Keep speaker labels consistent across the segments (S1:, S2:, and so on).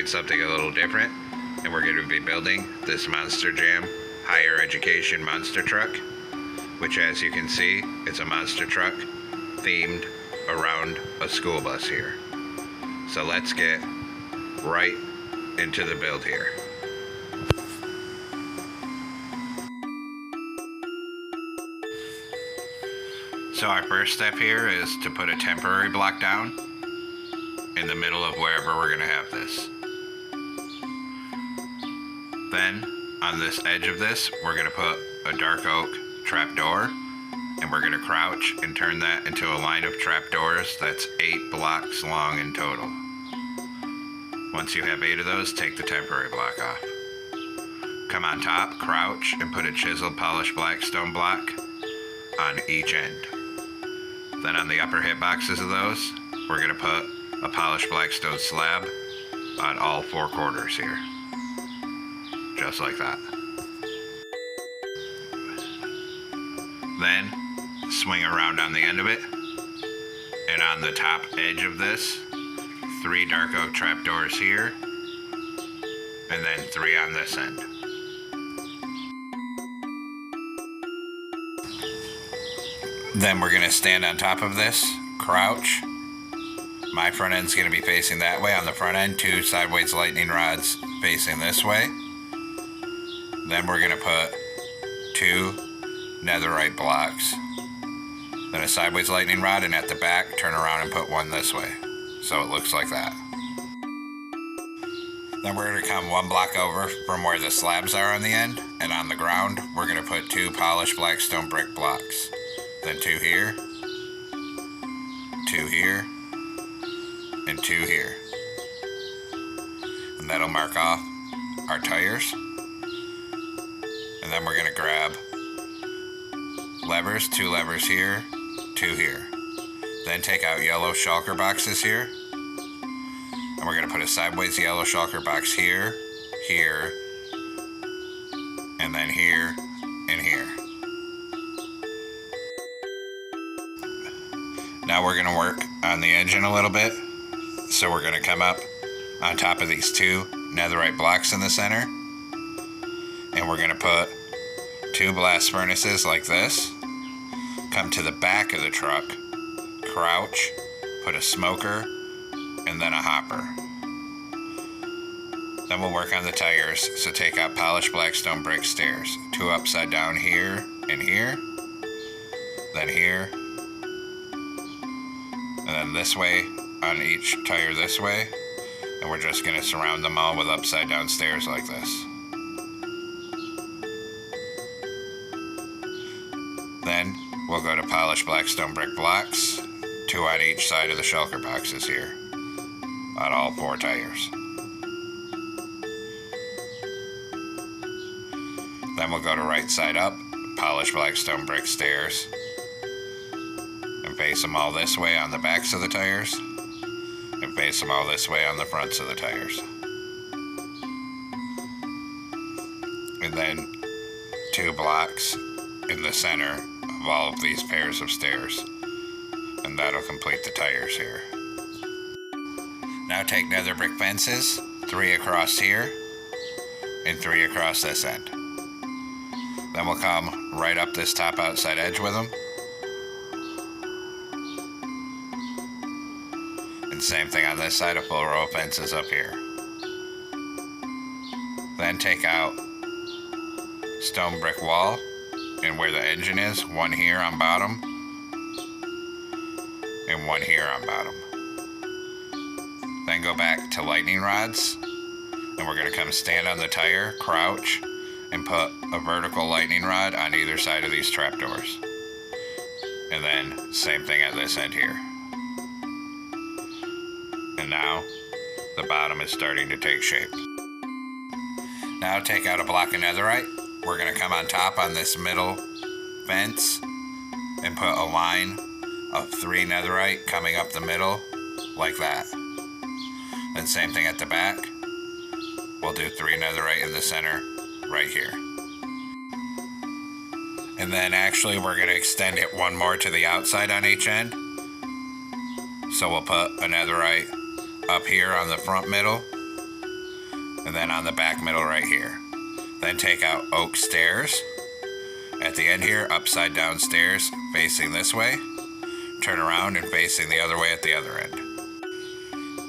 S1: doing something a little different, and we're going to be building this Monster Jam higher education monster truck, which, as you can see, it's a monster truck themed around a school bus here. So let's get right into the build here. So our first step here is to put a temporary block down in the middle of wherever we're going to have this. Then on this edge of this, we're going to put a dark oak trapdoor, and we're going to crouch and turn that into a line of trapdoors that's 8 blocks long in total. Once you have 8 of those, take the temporary block off. Come on top, crouch, and put a chiseled polished black stone block on each end. Then on the upper hit boxes of those, we're going to put a polished black stone slab on all 4 corners here. Just like that. Then swing around on the end of it, and on the top edge of this, 3 dark oak trapdoors here, and then 3 on this end. Then we're going to stand on top of this, crouch. My front end's going to be facing that way. On the front end, 2 sideways lightning rods facing this way. Then we're going to put 2 netherite blocks. Then a sideways lightning rod, and at the back, turn around and put 1 this way. So it looks like that. Then we're going to come 1 block over from where the slabs are on the end, and on the ground, we're going to put 2 polished black stone brick blocks. Then 2 here, 2 here, and 2 here. And that'll mark off our tires. And then we're going to grab levers, 2 levers here, 2 here. Then take out yellow shulker boxes here. And we're going to put a sideways yellow shulker box here, here, and then here, and here. Now we're going to work on the engine a little bit. So we're going to come up on top of these 2 netherite blocks in the center. And we're going to put 2 blast furnaces like this. Come to the back of the truck, crouch, put a smoker, and then a hopper. Then we'll work on the tires. So take out polished black stone brick stairs. 2 upside down here and here. Then here. And then this way on each tire this way. And we're just going to surround them all with upside down stairs like this. Then we'll go to polished black stone brick blocks, 2 on each side of the shulker boxes here, on all 4 tires. Then we'll go to right side up, polished black stone brick stairs, and face them all this way on the backs of the tires, and face them all this way on the fronts of the tires. And then 2 blocks in the center of all of these pairs of stairs, and that'll complete the tires here. Now take nether brick fences, 3 across here and 3 across this end. Then we'll come right up this top outside edge with them, and same thing on this side, a full row of fences up here. Then take out stone brick wall, and where the engine is, 1 here on bottom, and 1 here on bottom. Then go back to lightning rods, and we're going to come stand on the tire, crouch, and put a vertical lightning rod on either side of these trapdoors. And then same thing at this end here. And now the bottom is starting to take shape. Now take out a block of netherite. We're going to come on top on this middle fence and put a line of 3 netherite coming up the middle like that. Then same thing at the back. We'll do 3 netherite in the center right here. And then actually we're going to extend it 1 more to the outside on each end. So we'll put a netherite up here on the front middle, and then on the back middle right here. Then take out oak stairs. At the end here, upside down stairs facing this way. Turn around and facing the other way at the other end.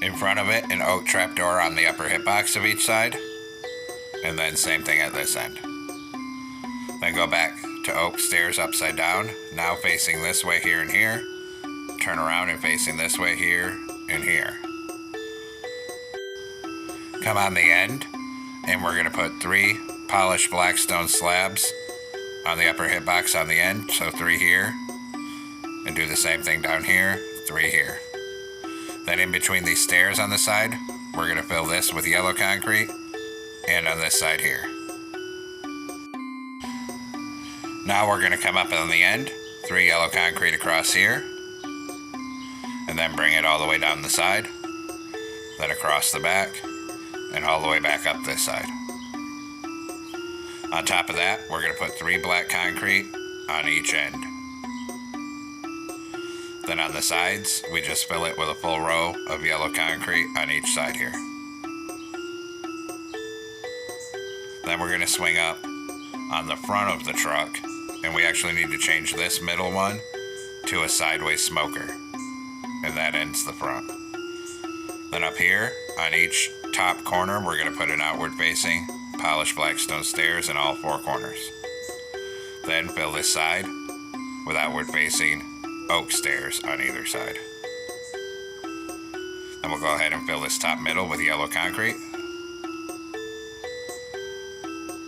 S1: In front of it, an oak trapdoor on the upper hitbox of each side. And then same thing at this end. Then go back to oak stairs upside down, now facing this way here and here. Turn around and facing this way here and here. Come on the end, and we're going to put 3 polished black stone slabs on the upper hitbox on the end, so 3 here, and do the same thing down here, 3 here. Then in between these stairs on the side, we're going to fill this with yellow concrete, and on this side here. Now we're going to come up on the end, 3 yellow concrete across here, and then bring it all the way down the side, then across the back, and all the way back up this side. On top of that, we're going to put 3 black concrete on each end. Then on the sides, we just fill it with a full row of yellow concrete on each side here. Then we're going to swing up on the front of the truck, and we actually need to change this middle one to a sideways smoker, and that ends the front. Then up here, on each top corner, we're going to put an outward facing polished black stone stairs in all 4 corners. Then fill this side with outward facing oak stairs on either side. Then we'll go ahead and fill this top middle with yellow concrete.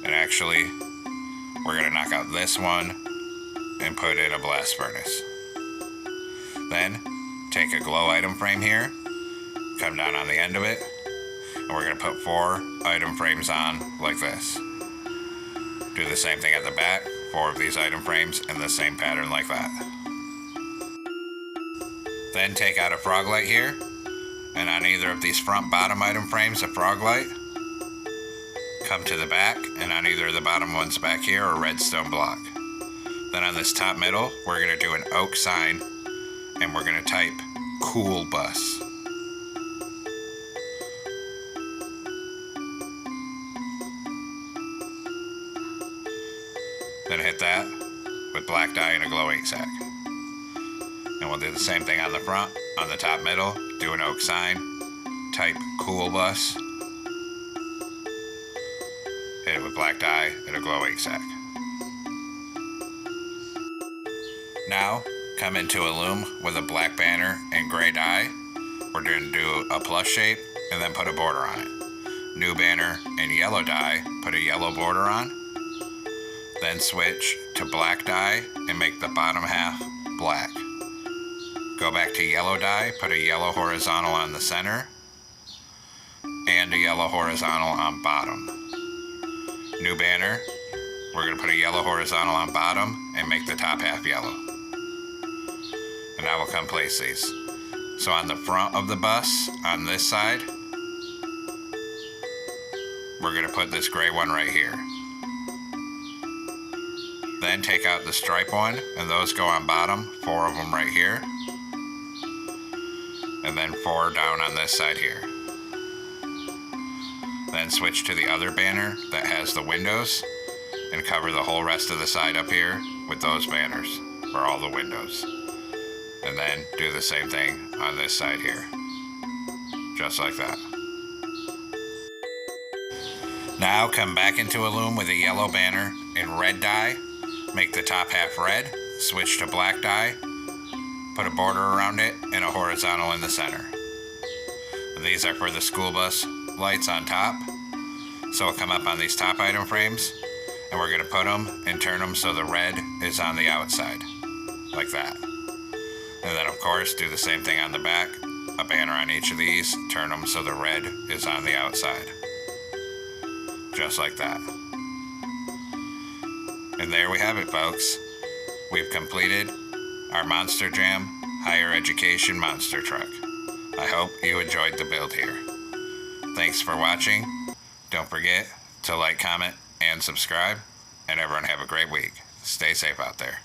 S1: And actually, we're going to knock out this one and put in a blast furnace. Then take a glow item frame here, come down on the end of it, and we're going to put 4 item frames on like this. Do the same thing at the back, 4 of these item frames in the same pattern like that. Then take out a frog light here, and on either of these front bottom item frames, a frog light. Come to the back, and on either of the bottom ones back here, a redstone block. Then on this top middle, we're going to do an oak sign, and we're going to type cool bus. Then hit that with black dye and a glow ink sack. And we'll do the same thing on the front. On the top middle, do an oak sign, type cool bus, hit it with black dye and a glow ink sack. Now, come into a loom with a black banner and gray dye. We're going to do a plus shape and then put a border on it. New banner and yellow dye, put a yellow border on. Then switch to black dye and make the bottom half black. Go back to yellow dye, put a yellow horizontal on the center and a yellow horizontal on bottom. New banner, we're going to put a yellow horizontal on bottom and make the top half yellow. And I will come place these. So on the front of the bus, on this side, we're going to put this gray one right here. Then take out the stripe one, and those go on bottom, 4 of them right here. And then 4 down on this side here. Then switch to the other banner that has the windows, and cover the whole rest of the side up here with those banners for all the windows. And then do the same thing on this side here. Just like that. Now come back into a loom with a yellow banner in red dye. Make the top half red, switch to black dye, put a border around it and a horizontal in the center. And these are for the school bus lights on top. So we'll come up on these top item frames, and we're going to put them and turn them so the red is on the outside, like that. And then of course do the same thing on the back, a banner on each of these, turn them so the red is on the outside. Just like that. And there we have it, folks. We've completed our Monster Jam Higher Education Monster Truck. I hope you enjoyed the build here. Thanks for watching. Don't forget to like, comment, and subscribe. And everyone have a great week. Stay safe out there.